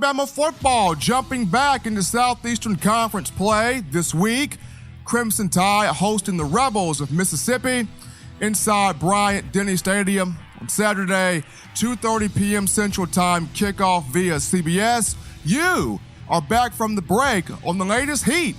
Alabama football jumping back into Southeastern Conference play this week. Crimson Tide hosting the Rebels of Mississippi inside Bryant-Denny Stadium on Saturday, 2:30 p.m. Central Time kickoff via CBS. You are back from the break on the latest heat,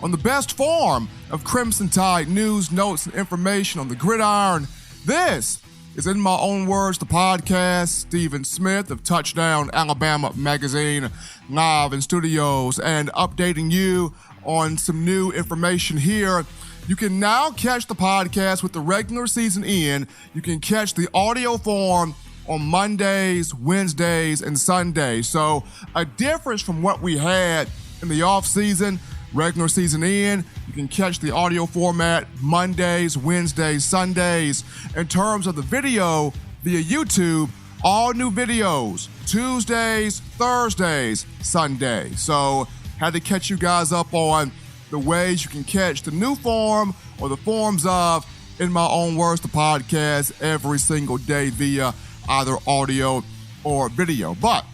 on the best form of Crimson Tide news, notes, and information on the gridiron. This is In My Own Words, the podcast. Stephen Smith of Touchdown Alabama Magazine, live in studios and updating you on some new information here. You can now catch the podcast with the regular season in. You can catch the audio form on Mondays, Wednesdays, and Sundays. So a difference from what we had in the off season, regular season in, you can catch the audio format Mondays, Wednesdays, Sundays. In terms of the video via YouTube, all new videos, Tuesdays, Thursdays, Sundays. So had to catch you guys up on the ways you can catch the new form or the forms of In My Own Words, the podcast, every single day via either audio or video. But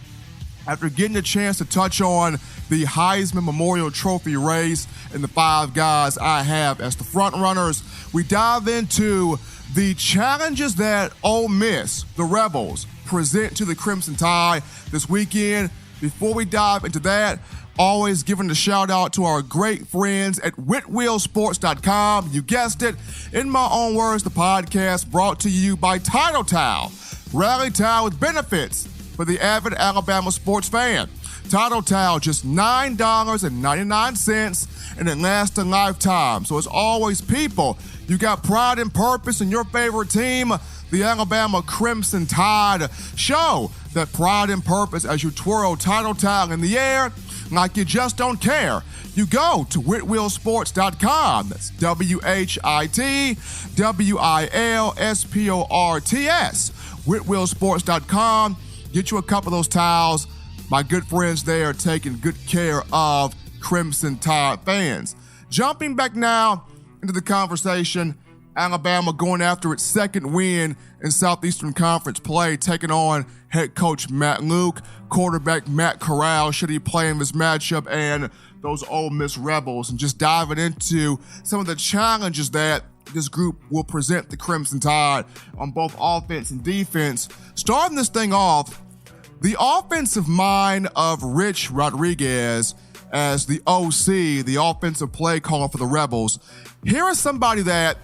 after getting a chance to touch on the Heisman Memorial Trophy race and the five guys I have as the front runners, we dive into the challenges that Ole Miss, the Rebels, present to the Crimson Tide this weekend. Before we dive into that, always giving a shout out to our great friends at whitwheelsports.com. You guessed it, In My Own Words, the podcast brought to you by Title Towel. Rally towel with benefits for the avid Alabama sports fan. Title Towel, just $9.99, and it lasts a lifetime. So as always, people, you got pride and purpose in your favorite team, the Alabama Crimson Tide. Show that pride and purpose as you twirl Title Towel in the air like you just don't care. You go to whitwheelsports.com. That's WHITWILSPORTS. whitwheelsports.com. Get you a couple of those towels. My good friends there taking good care of Crimson Tide fans. Jumping back now into the conversation, Alabama going after its second win in Southeastern Conference play, taking on head coach Matt Luke, quarterback Matt Corral, should he play in this matchup, and those Ole Miss Rebels, and just diving into some of the challenges that this group will present the Crimson Tide on both offense and defense. Starting this thing off, the offensive mind of Rich Rodriguez as the OC, the offensive play caller for the Rebels. Here is somebody that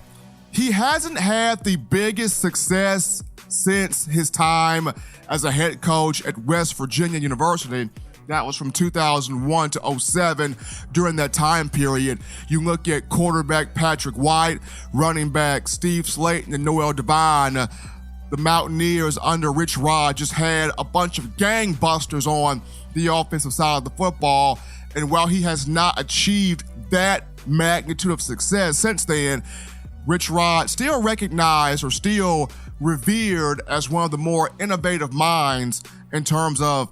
he hasn't had the biggest success since his time as a head coach at West Virginia University. That was from 2001 to 2007. During that time period, you look at quarterback Patrick White, running back Steve Slayton, and Noel Devine. The Mountaineers under Rich Rod just had a bunch of gangbusters on the offensive side of the football. And while he has not achieved that magnitude of success since then, Rich Rod still recognized or still revered as one of the more innovative minds in terms of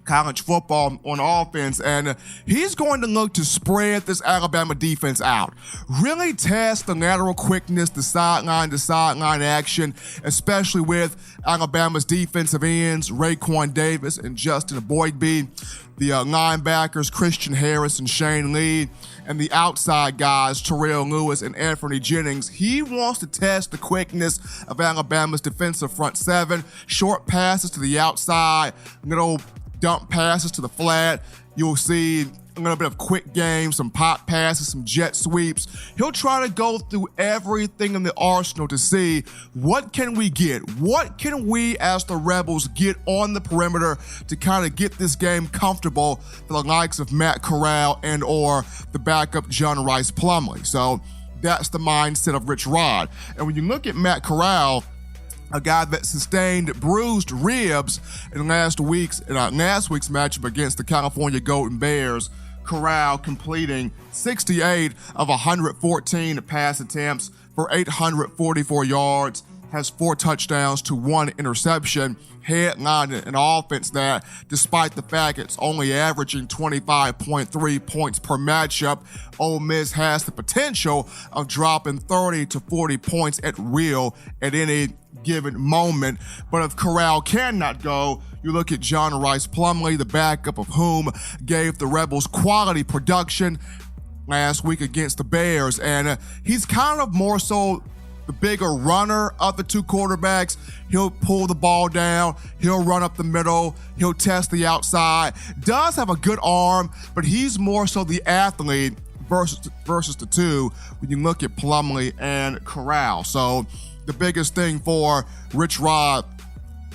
college football on offense, and he's going to look to spread this Alabama defense out. Really test the lateral quickness, the sideline-to-sideline action, especially with Alabama's defensive ends, Raekwon Davis and Justin Boydby, the linebackers, Christian Harris and Shane Lee, and the outside guys, Terrell Lewis and Anthony Jennings. He wants to test the quickness of Alabama's defensive front seven, short passes to the outside, little dump passes to the flat. You'll see a little bit of quick game, some pop passes, some jet sweeps. He'll try to go through everything in the arsenal to see what can we get? What can we as the Rebels get on the perimeter to kind of get this game comfortable for the likes of Matt Corral and or the backup John Rice Plumlee. So that's the mindset of Rich Rod. And when you look at Matt Corral, a guy that sustained bruised ribs in last week's matchup against the California Golden Bears, Corral completing 68 of 114 pass attempts for 844 yards, has 4 touchdowns to 1 interception, headlining an offense that, despite the fact it's only averaging 25.3 points per matchup, Ole Miss has the potential of dropping 30 to 40 points at will at any given moment. But if Corral cannot go, you look at John Rice Plumlee, the backup of whom gave the Rebels quality production last week against the Bears, and he's kind of more so the bigger runner of the 2 quarterbacks. He'll pull the ball down, he'll run up the middle, he'll test the outside, does have a good arm, but he's more so the athlete versus the two when you look at Plumlee and Corral. So the biggest thing for Rich Rod,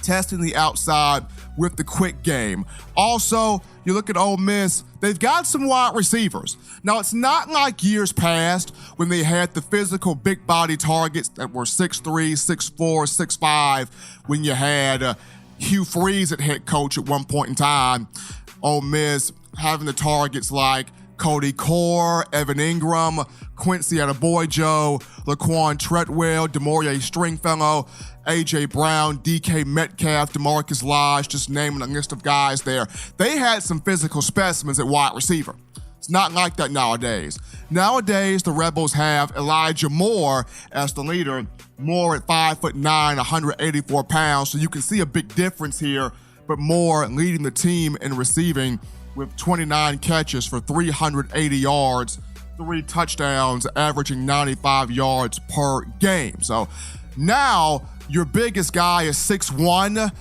testing the outside with the quick game. Also, you look at Ole Miss, they've got some wide receivers. Now, it's not like years past when they had the physical big body targets that were 6'3", 6'4", 6'5", when you had Hugh Freeze at head coach at one point in time. Ole Miss having the targets like Cody Core, Evan Ingram, Quincy Attaboy-Joe, Laquan Treadwell, DeMaurier Stringfellow, A.J. Brown, D.K. Metcalf, DeMarcus Lodge, just naming a list of guys there. They had some physical specimens at wide receiver. It's not like that nowadays. Nowadays, the Rebels have Elijah Moore as the leader. Moore at 5'9", 184 pounds, so you can see a big difference here, but Moore leading the team in receiving with 29 catches for 380 yards, 3 touchdowns, averaging 95 yards per game. So now your biggest guy is 6'1",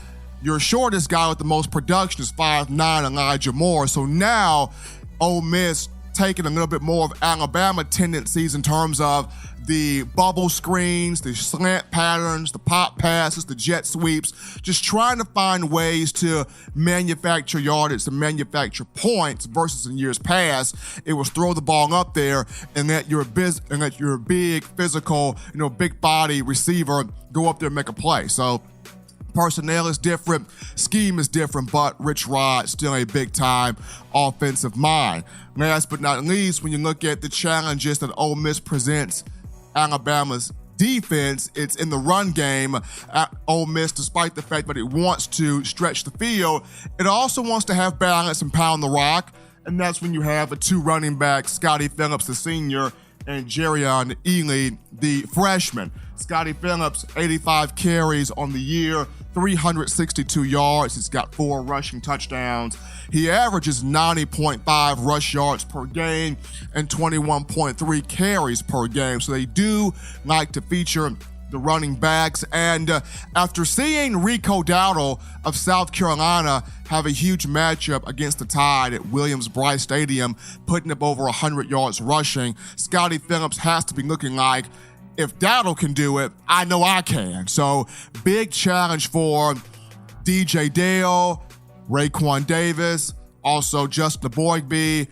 your shortest guy with the most production is 5'9", Elijah Moore. So now Ole Miss taking a little bit more of Alabama tendencies in terms of the bubble screens, the slant patterns, the pop passes, the jet sweeps, just trying to find ways to manufacture yardage, to manufacture points, versus in years past, it was throw the ball up there and let your big physical, big body receiver go up there and make a play. So personnel is different, scheme is different, but Rich Rod still a big-time offensive mind. Last but not least, when you look at the challenges that Ole Miss presents Alabama's defense, it's in the run game. Ole Miss, despite the fact that it wants to stretch the field, it also wants to have balance and pound the rock, and that's when you have a 2 running backs, Scotty Phillips, the senior, and Jerion Ely, the freshman. Scotty Phillips, 85 carries on the year, 362 yards. He's got 4 rushing touchdowns. He averages 90.5 rush yards per game and 21.3 carries per game. So they do like to feature the running backs. And after seeing Rico Dowdle of South Carolina have a huge matchup against the Tide at Williams-Brice Stadium, putting up over 100 yards rushing, Scotty Phillips has to be looking like, if Dowdle can do it, I know I can. So big challenge for DJ Dale, Raekwon Davis, also Justin Boygby.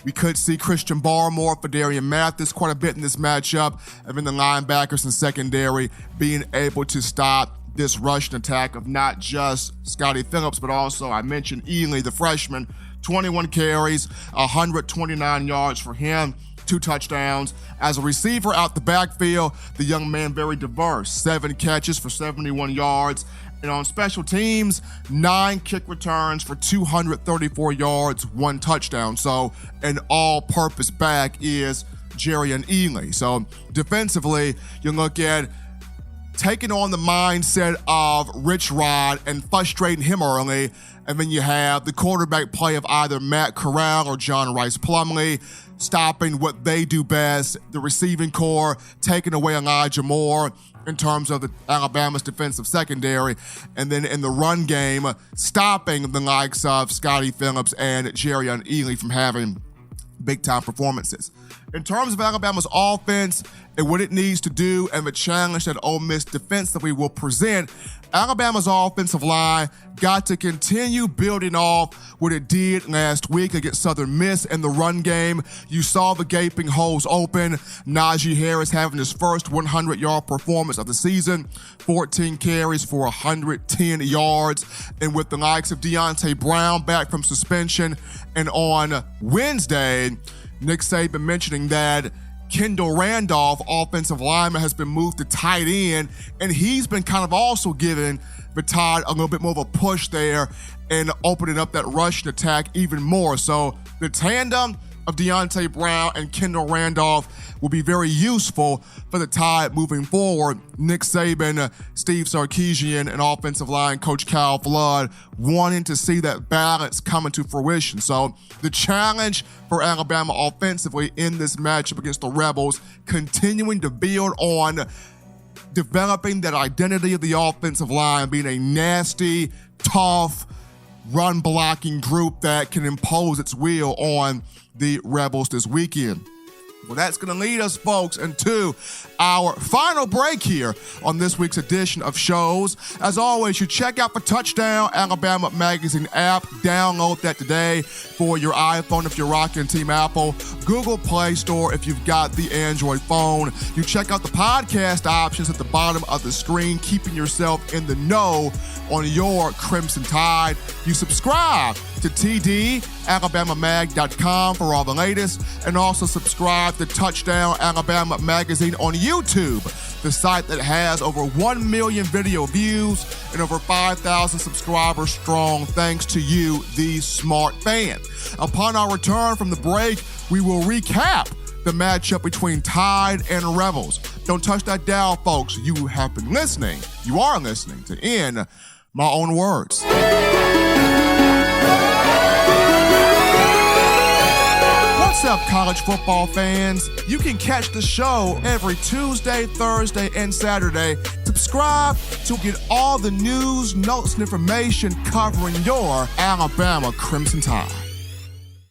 We could see Christian Barmore, Fadarian Mathis quite a bit in this matchup, and then the linebackers and secondary being able to stop this rushing attack of not just Scotty Phillips, but also, I mentioned Ely, the freshman, 21 carries, 129 yards for him, 2 touchdowns. As a receiver out the backfield, the young man very diverse, 7 catches for 71 yards. And on special teams, 9 kick returns for 234 yards, 1 touchdown. So an all-purpose back is Jerion Ely. So defensively, you look at taking on the mindset of Rich Rod and frustrating him early, and then you have the quarterback play of either Matt Corral or John Rice Plumlee, stopping what they do best, the receiving core, taking away Elijah Moore in terms of the Alabama's defensive secondary, and then in the run game, stopping the likes of Scotty Phillips and Jerion Ely from having big-time performances. In terms of Alabama's offense and what it needs to do and the challenge that Ole Miss defensively will present, Alabama's offensive line got to continue building off what it did last week against Southern Miss in the run game. You saw the gaping holes open. Najee Harris having his first 100-yard performance of the season, 14 carries for 110 yards. And with the likes of Deontay Brown back from suspension, and on Wednesday, Nick Saban mentioning that Kendall Randolph, offensive lineman, has been moved to tight end, and he's been kind of also giving the Tide a little bit more of a push there and opening up that rushing attack even more. So the tandem of Deontay Brown and Kendall Randolph will be very useful for the Tide moving forward. Nick Saban, Steve Sarkisian, and offensive line coach Cal Flood wanting to see that balance coming to fruition. So the challenge for Alabama offensively in this matchup against the Rebels, continuing to build on developing that identity of the offensive line, being a nasty, tough, run-blocking group that can impose its will on the Rebels this weekend. Well, that's going to lead us, folks, into our final break here on this week's edition of shows. As always, you check out the Touchdown Alabama Magazine app. Download that today for your iPhone if you're rocking Team Apple, Google Play Store if you've got the Android phone. You check out the podcast options at the bottom of the screen, keeping yourself in the know on your Crimson Tide. You subscribe to tdalabamamag.com for all the latest, and also subscribe to Touchdown Alabama Magazine on YouTube, the site that has over 1 million video views and over 5,000 subscribers strong, thanks to you, the smart fan. Upon our return from the break, we will recap the matchup between Tide and Rebels. Don't touch that dial, folks. You have been listening. You are listening to In My Own Words. What's up, college football fans? You can catch the show every Tuesday, Thursday, and Saturday. Subscribe to get all the news, notes, and information covering your Alabama Crimson Tide.